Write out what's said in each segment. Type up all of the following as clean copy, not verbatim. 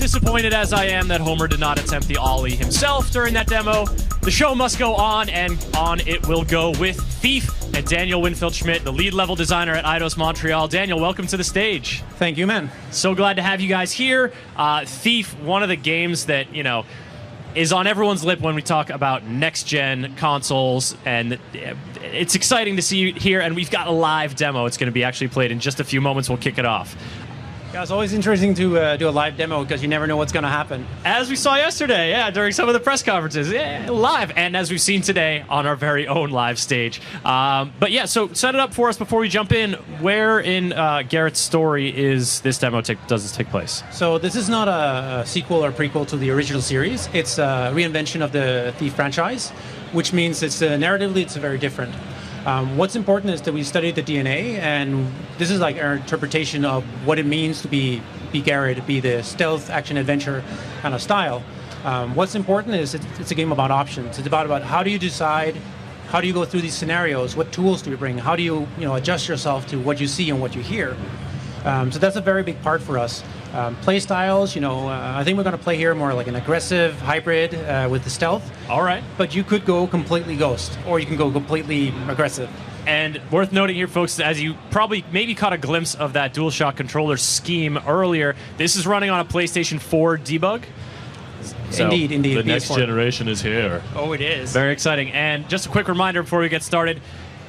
Disappointed as I am that Homer did not attempt the ollie himself during that demo, the show must go on, and on it will go with Thief and Daniel Winfield-Schmidt, the lead level designer at Eidos Montreal. Daniel, welcome to the stage. Thank you, man. So glad to have you guys here. Thief, one of the games that, you know, is on everyone's lip when we talk about next-gen consoles, and it's exciting to see you here, and we've got a live demo. It's going to be actually played in just a few moments. We'll kick it off. Yeah, it's always interesting to do a live demo because you never know what's going to happen. As we saw yesterday, yeah, during some of the press conferences, yeah, live, and as we've seen today on our very own live stage. But yeah, so set it up for us before we jump in. Where in Garrett's story is this demo does this take place? So this is not a sequel or prequel to the original series. It's a reinvention of the Thief franchise, which means it's narratively it's very different. What's important is that we studied the DNA, and this is like our interpretation of what it means to be Garrett, to be the stealth action adventure kind of style. What's important is it's a game about options. It's about how do you decide, how do you go through these scenarios, what tools do you bring, how do you adjust yourself to what you see and what you hear. So that's a very big part for us. Play styles, I think we're going to play here more like an aggressive hybrid with the stealth. All right. But you could go completely ghost, or you can go completely aggressive. And worth noting here, folks, as you probably maybe caught a glimpse of that DualShock controller scheme earlier, this is running on a PlayStation 4 debug. So indeed. The next generation is here. Oh, it is. Very exciting. And just a quick reminder before we get started,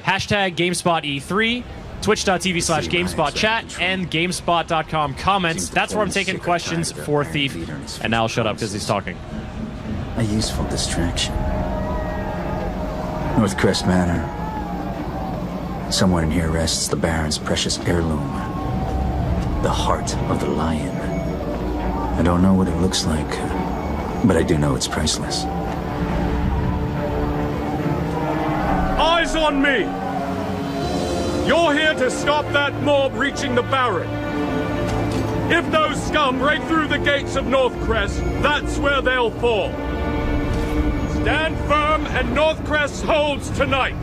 hashtag GameSpotE3. Twitch.tv/GameSpotChat and GameSpot.com comments. That's where I'm taking questions for Thief. And now I'll shut up because he's talking. A useful distraction. Northcrest Manor. Somewhere in here rests the Baron's precious heirloom. The heart of the lion. I don't know what it looks like, but I do know it's priceless. Eyes on me! You're here to stop that mob reaching the Baron. If those scum break through the gates of Northcrest, that's where they'll fall. Stand firm and Northcrest holds tonight.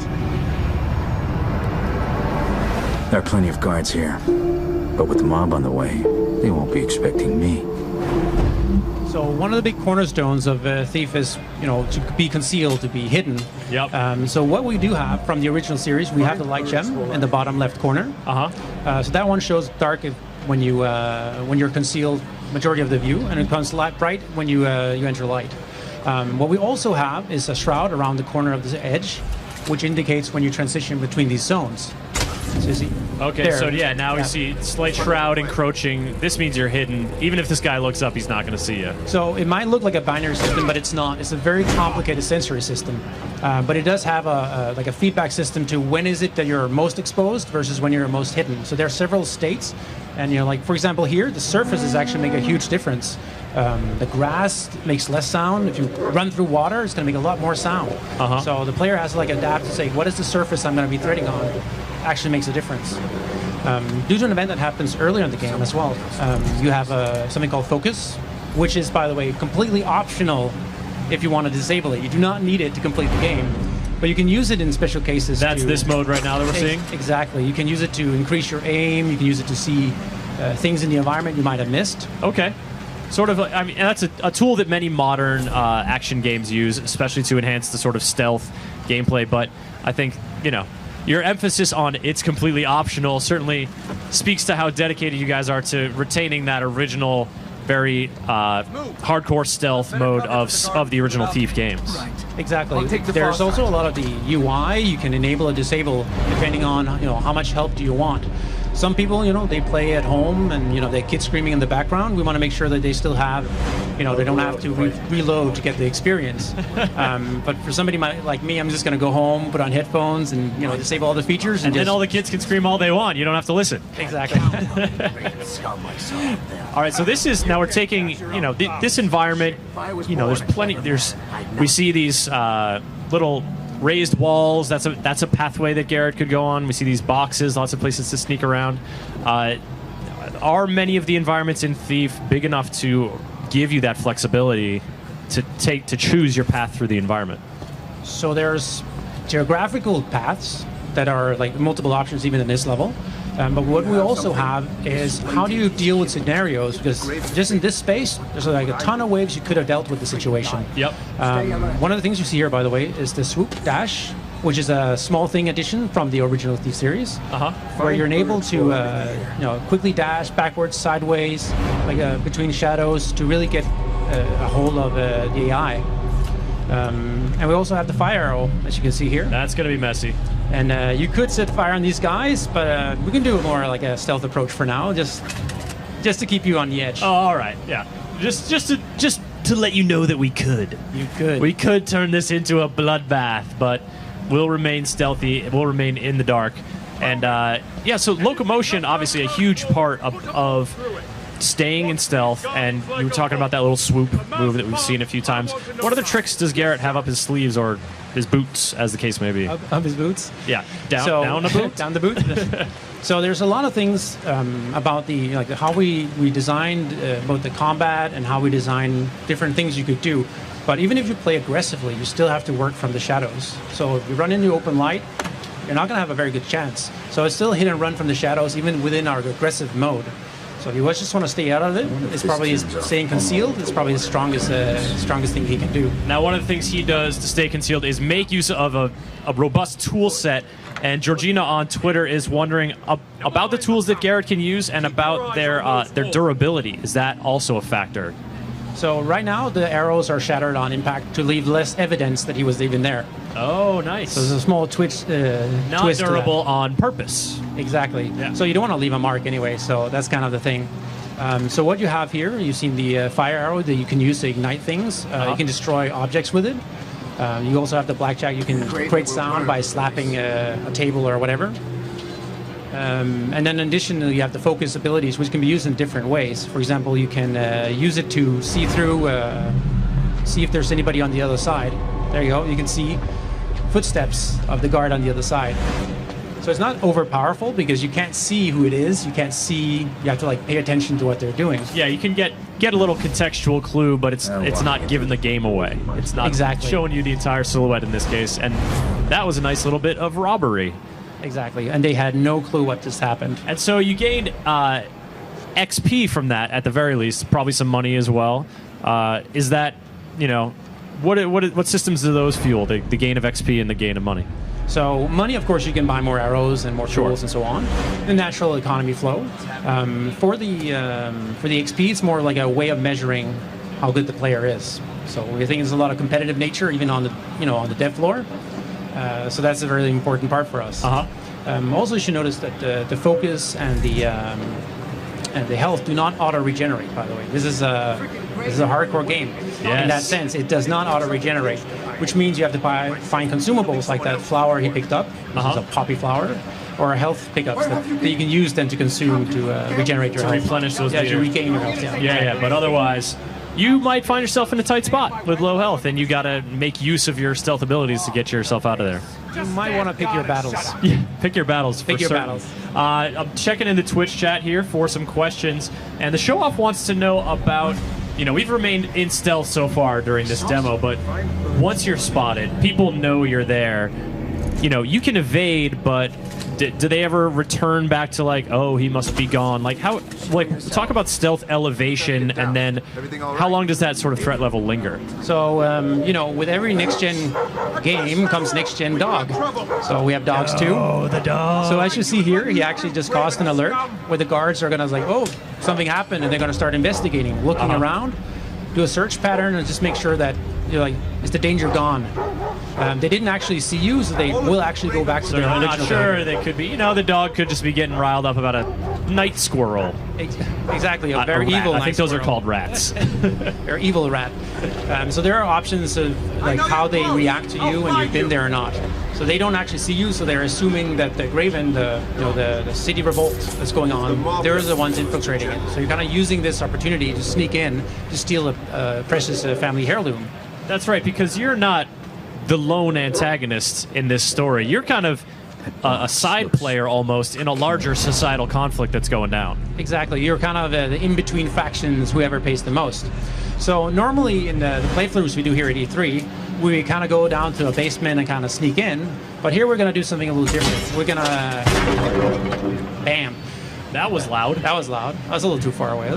There are plenty of guards here, but with the mob on the way, they won't be expecting me. So one of the big cornerstones of Thief is, to be concealed, to be hidden. Yep. So what we do have from the original series, we have the light gem in the bottom left corner. So that one shows dark when you're concealed majority of the view, and it becomes bright when you enter light. What we also have is a shroud around the corner of the edge, which indicates when you transition between these zones. So you see, okay, there. So yeah, now we see slight shroud encroaching. This means you're hidden. Even if this guy looks up, he's not going to see you. So it might look like a binary system, but it's not. It's a very complicated sensory system. But it does have a feedback system to when is it that you're most exposed versus when you're most hidden. So there are several states, and like for example here, the surfaces actually make a huge difference. The grass makes less sound. If you run through water, it's going to make a lot more sound. So the player has to adapt to say, what is the surface I'm going to be threading on? Actually makes a difference. Due to an event that happens earlier in the game as well, you have something called Focus, which is, by the way, completely optional if you want to disable it. You do not need it to complete the game, but you can use it in special cases. That's this mode right now that we're seeing? Exactly. You can use it to increase your aim. You can use it to see things in the environment you might have missed. Okay. Sort of, and that's a tool that many modern action games use, especially to enhance the sort of stealth gameplay, but I think, your emphasis on it's completely optional certainly speaks to how dedicated you guys are to retaining that original, very hardcore stealth mode of the original Thief games. Exactly. There's also a lot of the UI you can enable or disable depending on how much help do you want. Some people, they play at home and, their kids screaming in the background. We want to make sure that they still have, they don't have to reload to get the experience. But for somebody like me, I'm just going to go home, put on headphones and, disable all the features. And then all the kids can scream all they want. You don't have to listen. Exactly. All right, so this is, now we're taking, this environment, there's plenty, we see these little raised walls. That's a pathway that Garrett could go on. We see these boxes, lots of places to sneak around. Are many of the environments in Thief big enough to give you that flexibility to choose your path through the environment? So there's geographical paths that are like multiple options even in this level. But what we also have is how do you deal with scenarios? Because just in this space, there's like a ton of ways you could have dealt with the situation. Yep. One of the things you see here, by the way, is the swoop dash, which is a small thing addition from the original Thief series, where you're able to quickly dash backwards, sideways, like between shadows to really get a hold of the AI. And we also have the fire arrow, as you can see here. That's going to be messy. And you could set fire on these guys, but we can do it more like a stealth approach for now, just to keep you on the edge. Oh, all right, yeah. Just to let you know that we could. You could. We could turn this into a bloodbath, but we'll remain stealthy. We'll remain in the dark. And yeah, so locomotion, obviously a huge part of staying in stealth, and you were talking about that little swoop move that we've seen a few times. What other tricks does Garrett have up his sleeves, or his boots, as the case may be? Up his boots? Yeah, down the boot? Down the boot. So there's a lot of things about how we designed both the combat and how we design different things you could do. But even if you play aggressively, you still have to work from the shadows. So if you run into open light, you're not going to have a very good chance. So it's still hit and run from the shadows, even within our aggressive mode. So if you just want to stay out of it, it's probably staying concealed. It's probably the strongest thing he can do. Now, one of the things he does to stay concealed is make use of a robust tool set. And Georgina on Twitter is wondering about the tools that Garrett can use and about their durability. Is that also a factor? So right now, the arrows are shattered on impact to leave less evidence that he was even there. Oh, nice. So there's a small twist. Not twist durable on purpose. Exactly. Yeah. So you don't want to leave a mark anyway, so that's kind of the thing. So what you have here, you've seen the fire arrow that you can use to ignite things. You can destroy objects with it. You also have the blackjack. You can create sound by slapping a table or whatever. And then in addition, you have the focus abilities, which can be used in different ways. For example, you can use it to see through, see if there's anybody on the other side. There you go. You can see footsteps of the guard on the other side. So it's not overpowerful because you can't see who it is. You can't see. You have to like pay attention to what they're doing. Yeah, you can get a little contextual clue, but it's not giving the game away. It's not showing you the entire silhouette in this case. And that was a nice little bit of robbery. Exactly, and they had no clue what just happened. And so you gained XP from that, at the very least, probably some money as well. Is that, what systems do those fuel, the gain of XP and the gain of money? So money, of course, you can buy more arrows and more tools and so on. The natural economy flow. For the XP, it's more like a way of measuring how good the player is. So we think there's a lot of competitive nature, even on the dev floor. So that's a really important part for us. Also, you should notice that the focus and the health do not auto-regenerate, by the way. This is a hardcore game. Yes. In that sense, it does not auto-regenerate, which means you have to find consumables like that flower he picked up, which is a poppy flower, or health pickups that you can use then to consume to regenerate your health. Replenish those to regain your health. Yeah, but otherwise, you might find yourself in a tight spot with low health, and you got to make use of your stealth abilities to get yourself out of there. You might want to pick your battles. Yeah, pick your battles. Pick your battles. I'm checking in the Twitch chat here for some questions, and the show-off wants to know about, we've remained in stealth so far during this demo, but once you're spotted, people know you're there. You can evade, but do they ever return back to oh, he must be gone? Talk about stealth elevation, and then how long does that sort of threat level linger? So, with every next-gen game comes next-gen dog. So we have dogs too. Oh, the dog. So as you see here, he actually just caused an alert where the guards are going to oh, something happened, and they're going to start investigating, looking around, do a search pattern, and just make sure that is the danger gone? They didn't actually see you, so they will actually go back to their original. Not sure. They could be. The dog could just be getting riled up about a night squirrel. Exactly, a very evil. I think those are called rats. They're evil rat. So there are options of how they react to you when you've been there or not. So they don't actually see you, so they're assuming that the Graven, the city revolt that's going on, they're the ones infiltrating it. So you're kind of using this opportunity to sneak in to steal a precious family heirloom. That's right, because you're not the lone antagonist in this story. You're kind of a side player almost in a larger societal conflict that's going down. Exactly. You're kind of the in-between factions, whoever pays the most. So normally in the playthroughs we do here at E3, we kind of go down to a basement and kind of sneak in. But here we're going to do something a little different. We're going to... Bam. That was loud. That was loud. I was a little too far away.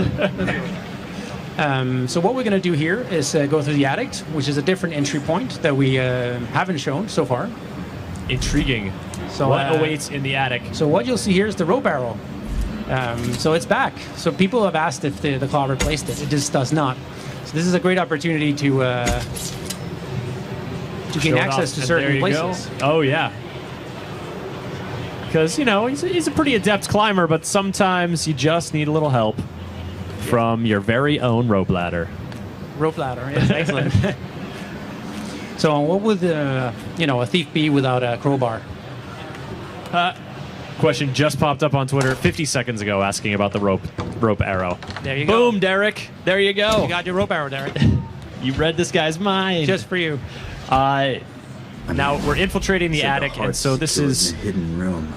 So what we're going to do here is go through the attic, which is a different entry point that we haven't shown so far. Intriguing. So what awaits in the attic? So what you'll see here is the rope arrow. So it's back. So people have asked if the claw replaced it. It just does not. So this is a great opportunity to gain access to certain places. Oh, yeah. Because, you know, he's a pretty adept climber, but sometimes you just need a little help from your very own rope ladder. Rope ladder, yes, excellent. So what would, you know, a thief be without a crowbar? Question just popped up on Twitter 50 seconds ago asking about the rope arrow. There you go. Boom, Derek. There you go. You got your rope arrow, Derek. You read this guy's mind. Just for you. Now we're infiltrating the attic, and so this is a hidden room.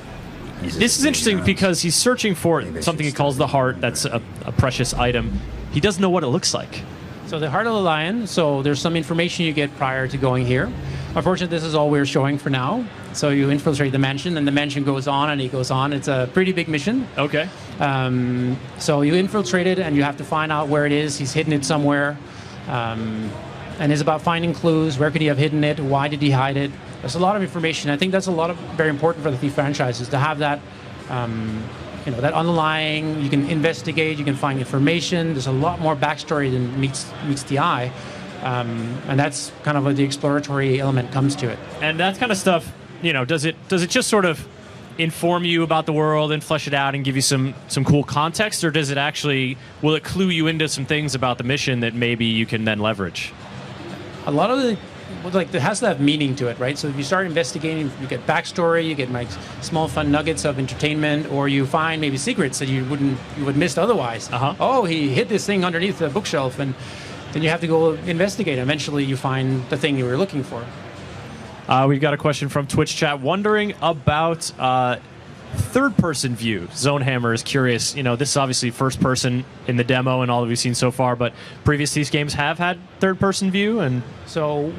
This is interesting because he's searching for something he calls the heart. That's a precious item. He doesn't know what it looks like. So the heart of the lion. So there's some information you get prior to going here. Unfortunately, this is all we're showing for now. So you infiltrate the mansion, and the mansion goes on, and he goes on. It's a pretty big mission. Okay. So you infiltrate it, and you have to find out where it is. He's hidden it somewhere. And it's about finding clues. Where could he have hidden it? Why did he hide it? There's a lot of information. I think that's very important for the Thief franchise, is to have that, you know, that underlying. You can investigate. You can find information. There's a lot more backstory than meets the eye, and that's kind of where the exploratory element comes to it. And that kind of stuff, you know, does it just sort of inform you about the world and flesh it out and give you some cool context, or does it actually, will it clue you into some things about the mission that maybe you can then leverage? A lot of it has to have meaning to it, right? So if you start investigating, you get backstory, you get like small fun nuggets of entertainment, or you find maybe secrets that you would miss otherwise. Oh, he hid this thing underneath the bookshelf, and then you have to go investigate. Eventually, you find the thing you were looking for. We've got a question from Twitch chat wondering about third-person view. Zonehammer is curious. You know, this is obviously first-person in the demo and all that we've seen so far, but previous Thief games have had third-person view, and so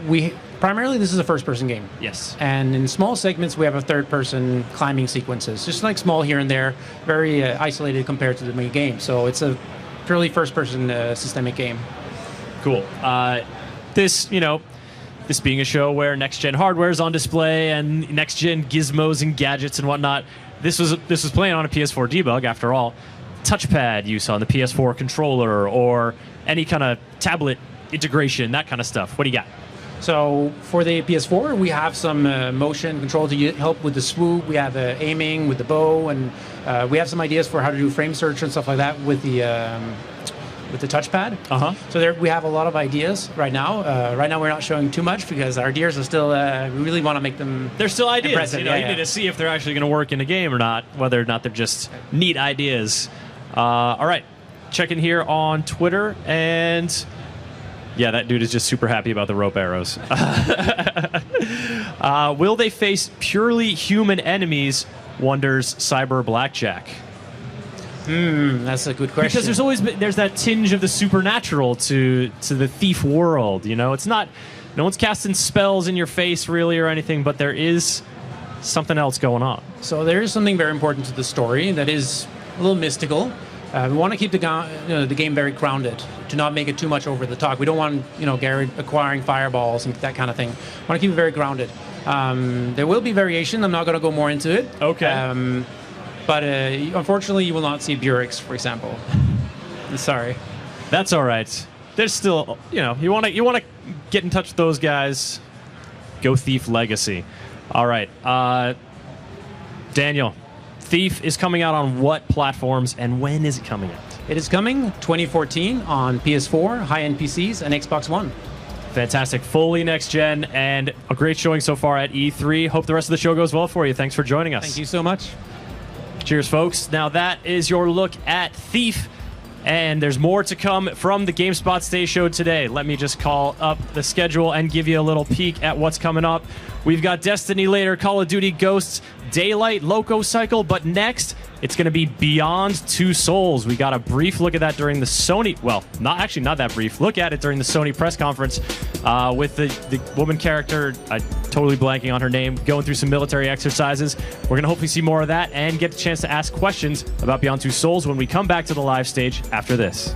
primarily this is a first-person game. Yes. And in small segments, we have a third-person climbing sequences, just like small here and there, very isolated compared to the main game. So it's a purely first-person systemic game. Cool. This, you know, this being a show where next-gen hardware is on display and next-gen gizmos and gadgets and whatnot, this was playing on a PS4 debug, after all. Touchpad use on the PS4 controller or any kind of tablet integration, that kind of stuff. What do you got? So for the PS4, we have some motion control to help with the swoop. We have aiming with the bow, and we have some ideas for how to do frame search and stuff like that with the touchpad. So there we have a lot of ideas right now. Right now we're not showing too much because our ideas are still, we really want to make them. They're still ideas. Impressive. You know, you need to see if they're actually going to work in a game or not, whether or not they're just neat ideas. All right, checking here on Twitter, and yeah, that dude is just super happy about the rope arrows. Will they face purely human enemies, wonders Cyber Blackjack. That's a good question. Because there's always there's that tinge of the supernatural to the Thief world. You know, it's not, no one's casting spells in your face really or anything, but there is something else going on. So there is something very important to the story that is a little mystical. We want to keep the game very grounded, to not make it too much over the top. We don't want, you know, Garrett acquiring fireballs and that kind of thing. We want to keep it very grounded. There will be variation. I'm not going to go more into it. Okay. But unfortunately, you will not see Bureks, for example. Sorry. That's all right. There's still, you know, you want to get in touch with those guys. Go Thief Legacy. All right, Daniel. Thief is coming out on what platforms, and when is it coming out? It is coming 2014 on PS4, high-end PCs, and Xbox One. Fantastic. Fully next gen, and a great showing so far at E3. Hope the rest of the show goes well for you. Thanks for joining us. Thank you so much. Cheers, folks. Now that is your look at Thief, and there's more to come from the GameSpot Stay Show today. Let me just call up the schedule and give you a little peek at what's coming up. We've got Destiny later, Call of Duty Ghosts, Daylight, Loco Cycle, but next it's going to be Beyond Two Souls. We got a brief look at that during the Sony, well, not that brief, look at it during the Sony press conference with the woman character, totally blanking on her name, going through some military exercises. We're going to hopefully see more of that and get the chance to ask questions about Beyond Two Souls when we come back to the live stage after this.